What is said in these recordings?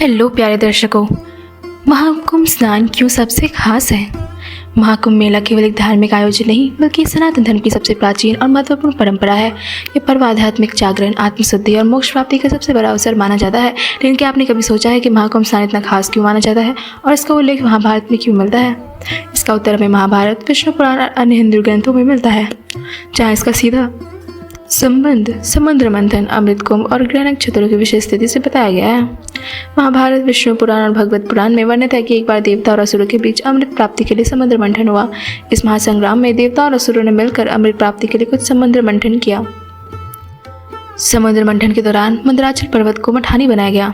Hello प्यारे दर्शकों, महाकुंभ स्नान क्यों सबसे खास है। महाकुंभ मेला केवल एक धार्मिक आयोजन नहीं बल्कि सनातन धर्म की सबसे प्राचीन और महत्वपूर्ण परंपरा है। ये पर्व आध्यात्मिक जागरण, आत्मशुद्धि और मोक्ष प्राप्ति का सबसे बड़ा अवसर माना जाता है। लेकिन क्या आपने कभी सोचा है कि महाकुंभ स्नान इतना खास क्यों माना जाता है और इसका उल्लेख महाभारत में क्यों मिलता है? इसका उत्तर हमें महाभारत, विष्णु पुराण और अन्य हिंदू ग्रंथों में मिलता है, जहाँ इसका सीधा संबंध समुद्र मंथन, अमृत कुंभ और ग्रह नक्षत्रों की विशेष स्थिति से बताया गया है। महाभारत, विष्णु पुराण और भगवत पुराण में वर्णित है कि एक बार देवता और असुरों के बीच अमृत प्राप्ति के लिए समुद्र मंथन हुआ। इस महासंग्राम में देवता और असुरों ने मिलकर अमृत प्राप्ति के लिए कुछ समुद्र मंथन किया। समुद्र मंथन के दौरान मंदराचल पर्वत को मठानी बनाया गया।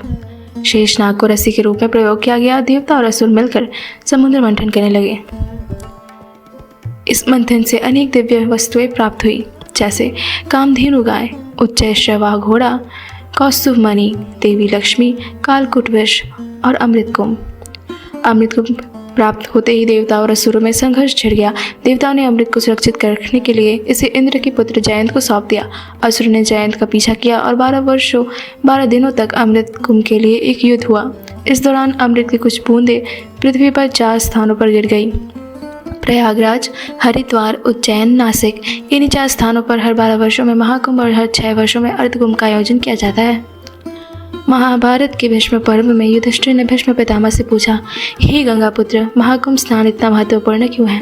शेषनाग को रस्सी के रूप में प्रयोग किया गया। देवता और असुर मिलकर समुद्र मंथन करने लगे। इस मंथन से अनेक दिव्य वस्तुएं प्राप्त हुई, जैसे कामधेनु गाय, उच्चैश्रवा घोड़ा, कौस्तुभ मणि, देवी लक्ष्मी, कालकूट विष और अमृत कुंभ। अमृत कुंभ प्राप्त होते ही देवता और असुरों में संघर्ष छिड़ गया। देवताओं ने अमृत को सुरक्षित रखने के लिए इसे इंद्र के पुत्र जयंत को सौंप दिया। असुरों ने जयंत का पीछा किया और 12 दिनों तक अमृत कुंभ के लिए एक युद्ध हुआ। इस दौरान अमृत की कुछ बूंदें पृथ्वी पर 4 स्थानों पर गिर गई। प्रयागराज, हरिद्वार, उज्जैन, नासिक, इन्हीं 4 स्थानों पर हर 12 वर्षों में महाकुंभ और हर 6 वर्षों में अर्धकुंभ का आयोजन किया जाता है। महाभारत के भीष्म पर्व में युधिष्ठिर ने भीष्म पितामह से पूछा, हे गंगा पुत्र, महाकुंभ स्नान इतना महत्वपूर्ण क्यों है?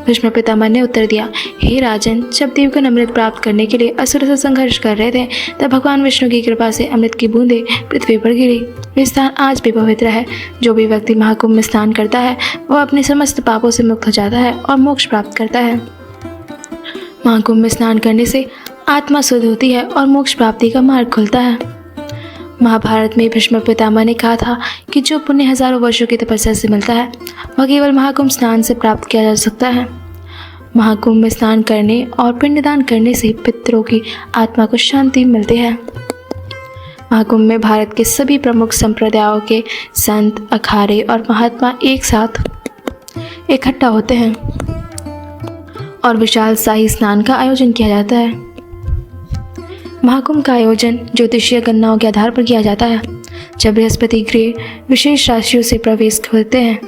भीष्म पितामह ने उत्तर दिया, हे राजन, जब देवगण अमृत प्राप्त करने के लिए असुर से संघर्ष कर रहे थे, तब भगवान विष्णु की कृपा से अमृत की बूंदें पृथ्वी पर गिरी। ये स्थान आज भी पवित्र है। जो भी व्यक्ति महाकुंभ में स्नान करता है वह अपने समस्त पापों से मुक्त हो जाता है और मोक्ष प्राप्त करता है। महाकुंभ में स्नान करने से आत्मा शुद्ध होती है और मोक्ष प्राप्ति का मार्ग खुलता है। महाभारत में भीष्म पितामह ने कहा था कि जो पुण्य हजारों वर्षों की तपस्या से मिलता है वह केवल महाकुंभ स्नान से प्राप्त किया जा सकता है। महाकुंभ में स्नान करने और पिंडदान करने से पितरों की आत्मा को शांति मिलती है। महाकुंभ में भारत के सभी प्रमुख संप्रदायों के संत, अखाड़े और महात्मा एक साथ इकट्ठा होते हैं और विशाल शाही स्नान का आयोजन किया जाता है। महाकुंभ का आयोजन ज्योतिषीय गणनाओं के आधार पर किया जाता है। जब बृहस्पति ग्रह विशेष राशियों से प्रवेश करते हैं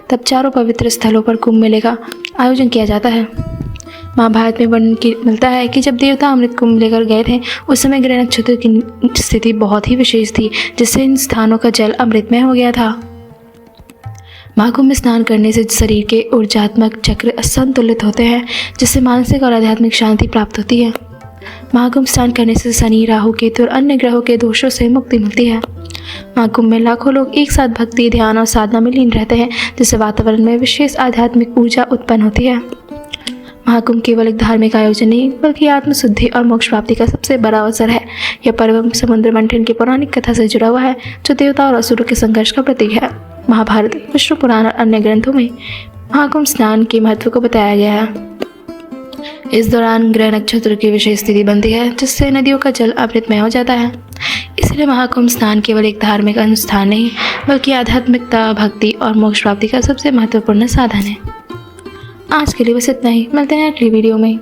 तब 4 पवित्र स्थलों पर कुंभ मेले का आयोजन किया जाता है। महाभारत में वर्णन मिलता है कि जब देवता अमृत कुंभ लेकर गए थे उस समय ग्रह नक्षत्र की स्थिति बहुत ही विशेष थी, जिससे इन स्थानों का जल अमृतमय हो गया था। महाकुंभ में स्नान करने से शरीर के ऊर्जात्मक चक्र संतुलित होते हैं, जिससे मानसिक और आध्यात्मिक शांति प्राप्त होती है। महाकुंभ स्नान करने से शनि, राहु, केतु और अन्य ग्रहों के दोषों से मुक्ति मिलती है। महाकुंभ में लाखों लोग एक साथ भक्ति, ध्यान और साधना में लीन रहते हैं, जिससे वातावरण में विशेष आध्यात्मिक ऊर्जा उत्पन्न होती है। महाकुंभ केवल एक धार्मिक आयोजन नहीं बल्कि आत्मशुद्धि और मोक्ष प्राप्ति का सबसे बड़ा अवसर है। यह पर्व समुद्र मंथन की पौराणिक कथा से जुड़ा हुआ है, जो देवता और असुरों के संघर्ष का प्रतीक है। महाभारत, विष्णु पुराण और अन्य ग्रंथों में महाकुंभ स्नान के महत्व को बताया गया है। इस दौरान ग्रह नक्षत्र की विशेष स्थिति बनती है, जिससे नदियों का जल अमृतमय हो जाता है। इसलिए महाकुंभ स्नान केवल एक धार्मिक अनुष्ठान नहीं बल्कि आध्यात्मिकता, भक्ति और मोक्ष प्राप्ति का सबसे महत्वपूर्ण साधन है। आज के लिए बस इतना ही। मिलते हैं अगली वीडियो में।